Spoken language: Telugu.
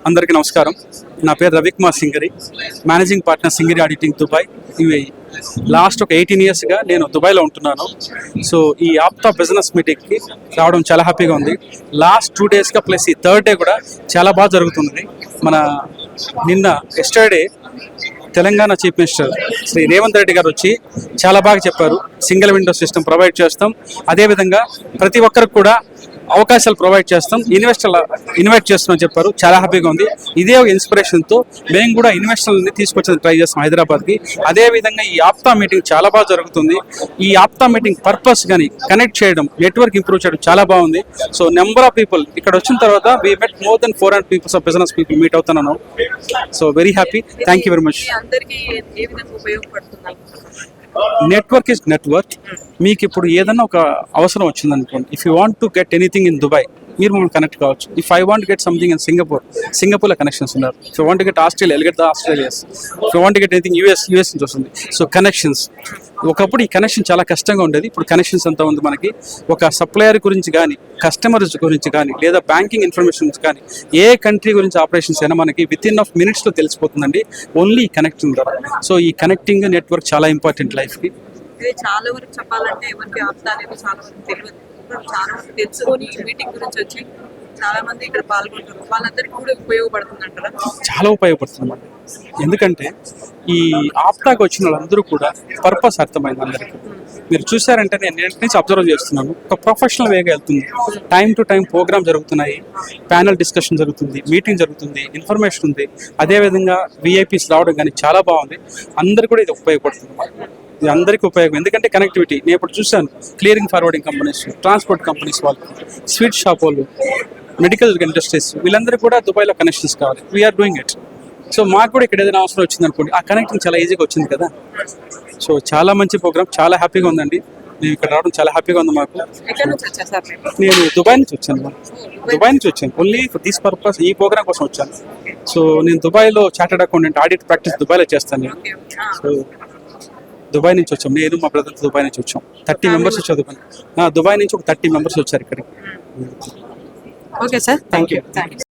అందరికీ నమస్కారం. నా పేరు Ravikumar Singari, managing partner Singari auditing Dubai. ఇవి లాస్ట్ ఒక 18 yearsగా నేను దుబాయ్లో ఉంటున్నాను. సో ఈ ఆప్తా బిజినెస్ మీటింగ్కి రావడం చాలా హ్యాపీగా ఉంది. లాస్ట్ 2 daysగా ప్లస్ ఈ 3rd day కూడా చాలా బాగా జరుగుతుంది. మన నిన్న yesterday Telangana chief minister Shri Revanth Reddy గారు వచ్చి చాలా బాగా చెప్పారు. సింగిల్ విండో సిస్టమ్ ప్రొవైడ్ చేస్తాం, అదేవిధంగా ప్రతి ఒక్కరికి కూడా అవకాశాలు ప్రొవైడ్ చేస్తాం, ఇన్వెస్టర్లు ఇన్వైట్ చేస్తామని చెప్పారు. చాలా హ్యాపీగా ఉంది. ఇదే ఒక ఇన్స్పిరేషన్తో మేము కూడా ఇన్వెస్టర్లని తీసుకొచ్చేది ట్రై చేస్తాం హైదరాబాద్కి. అదేవిధంగా ఈ ఆప్తా మీటింగ్ చాలా బాగా జరుగుతుంది. ఈ ఆప్తా మీటింగ్ పర్పస్ కానీ కనెక్ట్ చేయడం, నెట్వర్క్ ఇంప్రూవ్ చేయడం చాలా బాగుంది. సో నెంబర్ ఆఫ్ పీపుల్ ఇక్కడ వచ్చిన తర్వాత we met more than 400 people of business people meet అవుతున్నాను. So very happy. Thank you very much. Network is network. మీకు ఇప్పుడు ఏదైనా ఒక అవసరం వచ్చింది అనుకోండి, if you want to get anything in Dubai మీరు మమ్మల్ని కనెక్ట్ కావచ్చు. If I want get something in సింగపూర్లో కనెక్షన్స్ ఉన్నారు. If you want get Australia get the Australia's. If you want get anything US నుంచి వస్తుంది. సో కనెక్షన్స్, ఒకప్పుడు ఈ కనెక్షన్ చాలా కష్టంగా ఉండేది. ఇప్పుడు కనెక్షన్స్ అంతా ఉంది మనకి. ఒక సప్లయర్ గురించి కానీ, కస్టమర్స్ గురించి కానీ, లేదా బ్యాంకింగ్ ఇన్ఫర్మేషన్ కానీ, ఏ కంట్రీ గురించి ఆపరేషన్స్ అయినా మనకి వితిన్ ఆఫ్ మినిట్స్లో తెలిసిపోతుందండి, ఓన్లీ కనెక్టింగ్ ద్వారా. సో ఈ కనెక్టింగ్ నెట్వర్క్ చాలా ఇంపార్టెంట్ లైఫ్కి. చాలా వరకు చెప్పాలంటే ఎవరికి ఆప్తా అనేది చాలా వరకు తెలియదు. చాలా వరకు తెలుసుకొని ఈ మీటింగ్ గురించి వచ్చి చాలా మంది ఇక్కడ పాల్గొంటారు. వాళ్ళందరికీ కూడా ఉపయోగపడుతుంది అంటారా? చాలా ఉపయోగపడుతుంది. ఎందుకంటే ఈ ఆప్తాకి వచ్చిన వాళ్ళందరూ కూడా పర్పస్ అర్థమైంది అందరికీ. మీరు చూసారంటే నేను నేటి నుంచి అబ్జర్వ్ చేస్తున్నాను, ఒక ప్రొఫెషనల్ వేగా వెళ్తుంది. టైం టు టైం ప్రోగ్రామ్ జరుగుతున్నాయి, ప్యానల్ డిస్కషన్ జరుగుతుంది, మీటింగ్ జరుగుతుంది, ఇన్ఫర్మేషన్ ఉంది. అదేవిధంగా విఐపీస్ రావడం కానీ చాలా బాగుంది. అందరు కూడా ఇది ఉపయోగపడుతుంది. ఇది అందరికీ ఉపయోగం. ఎందుకంటే కనెక్టివిటీ నేను ఇప్పుడు చూశాను. Clearing forwarding companies, transport companies వాళ్ళు, స్వీట్ షాప్ వాళ్ళు, మెడికల్ ఇండస్ట్రీస్, వీళ్ళందరూ కూడా దుబాయ్లో కనెక్షన్స్ కావాలి. We are doing it. సో మాకు కూడా ఇక్కడ ఏదైనా అవసరం వచ్చింది అనుకోండి, ఆ కనెక్టింగ్ చాలా ఈజీగా వచ్చింది కదా. సో చాలా మంచి ప్రోగ్రామ్, చాలా హ్యాపీగా ఉందండి. నేను ఇక్కడ రావడం చాలా హ్యాపీగా ఉంది మాకు. నేను దుబాయ్ నుంచి వచ్చాను. ఓన్లీ ఫర్ దిస్ పర్పస్, ఈ ప్రోగ్రామ్ కోసం వచ్చాను. సో నేను దుబాయ్లో చార్టర్డ్ అకౌంటెంట్ ఆడిట్ ప్రాక్టీస్ దుబాయ్లో చేస్తాను నేను. సో దుబాయ్ నుంచి వచ్చాం, నేను మా బ్రదర్ దుబాయ్ నుంచి వచ్చాం. 30 members చదువుకుని దుబాయ్ నుంచి ఒక 30 members వచ్చారు ఇక్కడికి. Okay sir, thank you.